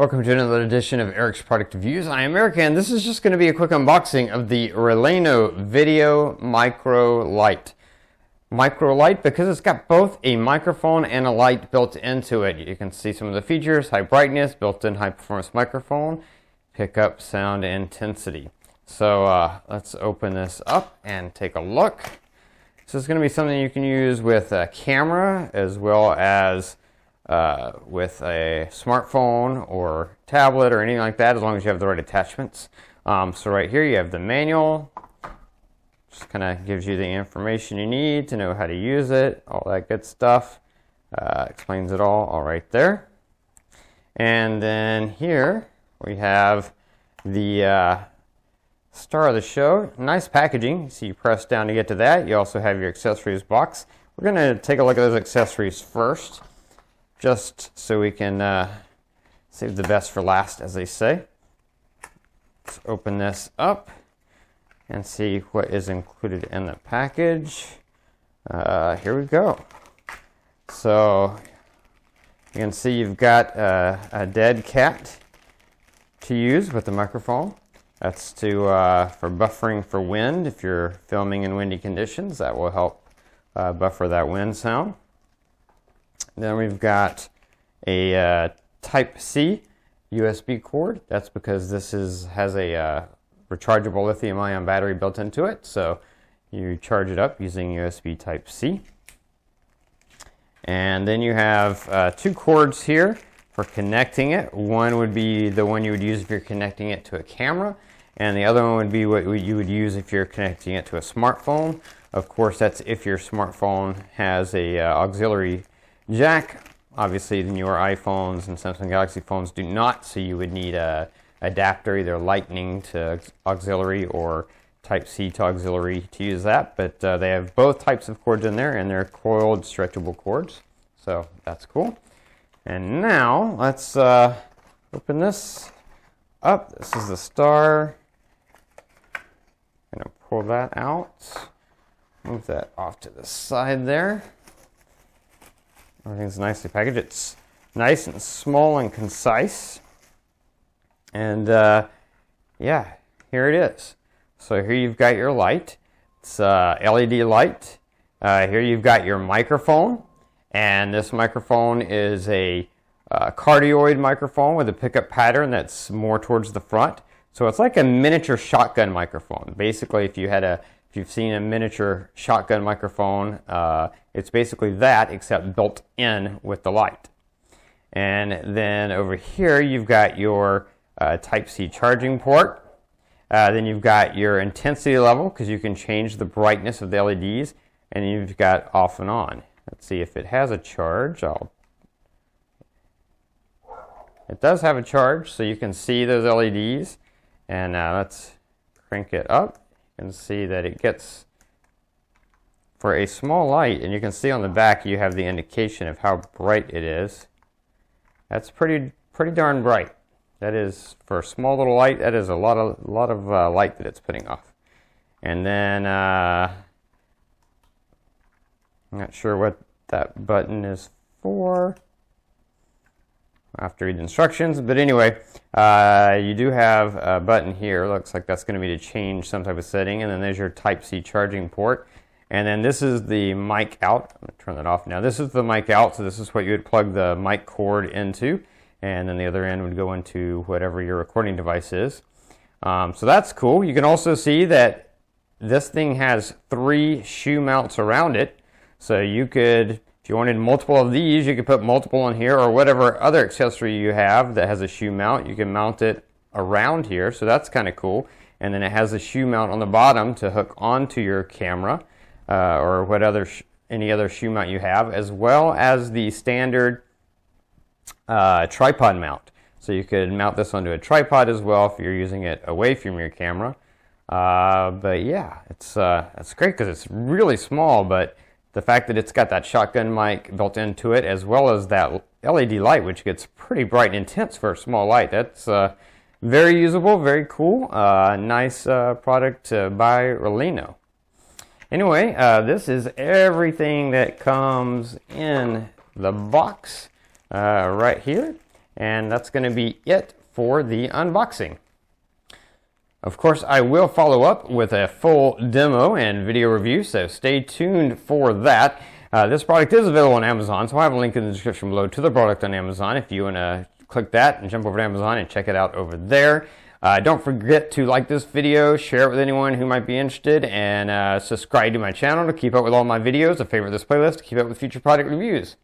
Welcome to another edition of Eric's Product Reviews. I am Eric, and this is just going to be a quick unboxing of the Releno Video Micro Light. Micro Light because it's got both a microphone and a light built into it. You can see some of the features: high brightness, built-in high-performance microphone, pickup sound intensity. So let's open this up and take a look. This is going to be something you can use with a camera as well as with a smartphone or tablet or anything like that, as long as you have the right attachments. So right here you have the manual. Just kind of gives you the information you need to know how to use it, all that good stuff. Explains it all right there. And then here we have the star of the show. Nice packaging. So you press down to get to that. You also have your accessories box. We're going to take a look at those accessories first, just so we can save the best for last, as they say. Let's open this up and see what is included in the package. Here we go. So you can see you've got a dead cat to use with the microphone. That's for buffering for wind. If you're filming in windy conditions, that will help buffer that wind sound. Then we've got a Type-C USB cord. That's because this has a rechargeable lithium-ion battery built into it. So you charge it up using USB Type-C. And then you have two cords here for connecting it. One would be the one you would use if you're connecting it to a camera, and the other one would be what you would use if you're connecting it to a smartphone. Of course, that's if your smartphone has a auxiliary jack. Obviously, the newer iPhones and Samsung Galaxy phones do not, so you would need a adapter, either Lightning to auxiliary or Type-C to auxiliary to use that. But they have both types of cords in there, and they're coiled, stretchable cords. So that's cool. And now let's open this up. This is the star. I'm going to pull that out. Move that off to the side there. Everything's nicely packaged. It's nice and small and concise. And yeah, here it is. So here you've got your light. It's a LED light. Here you've got your microphone. And this microphone is a cardioid microphone with a pickup pattern that's more towards the front. So it's like a miniature shotgun microphone. Basically, if you've seen a miniature shotgun microphone, it's basically that, except built in with the light. And then over here, you've got your Type-C charging port. Then you've got your intensity level, because you can change the brightness of the LEDs. And you've got off and on. Let's see if it has a charge. It does have a charge, so you can see those LEDs. And let's crank it up. You can see that it gets, for a small light, and you can see on the back you have the indication of how bright it is. That's pretty darn bright. That is, for a small little light, that is a lot of light that it's putting off. And then I'm not sure what that button is for. I have to read the instructions, but anyway, you do have a button here. Looks like that's going to be to change some type of setting, and then there's your Type-C charging port. And then this is the mic out. I'm going to turn that off now. This is the mic out, so this is what you would plug the mic cord into, and then the other end would go into whatever your recording device is. So that's cool. You can also see that this thing has 3 shoe mounts around it, so you could, if you wanted multiple of these, you could put multiple in here, or whatever other accessory you have that has a shoe mount, you can mount it around here, so that's kind of cool. And then it has a shoe mount on the bottom to hook onto your camera, or any other shoe mount you have, as well as the standard tripod mount. So you could mount this onto a tripod as well if you're using it away from your camera. But yeah, it's great because it's really small, but the fact that it's got that shotgun mic built into it, as well as that LED light, which gets pretty bright and intense for a small light, that's very usable, very cool. Nice product by Releno. Anyway, this is everything that comes in the box right here. And that's going to be it for the unboxing. Of course, I will follow up with a full demo and video review, so stay tuned for that. This product is available on Amazon, so I'll have a link in the description below to the product on Amazon if you want to click that and jump over to Amazon and check it out over there. Don't forget to like this video, share it with anyone who might be interested, and subscribe to my channel to keep up with all my videos, or favorite this playlist to keep up with future product reviews.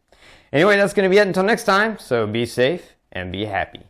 Anyway, that's going to be it until next time, so be safe and be happy.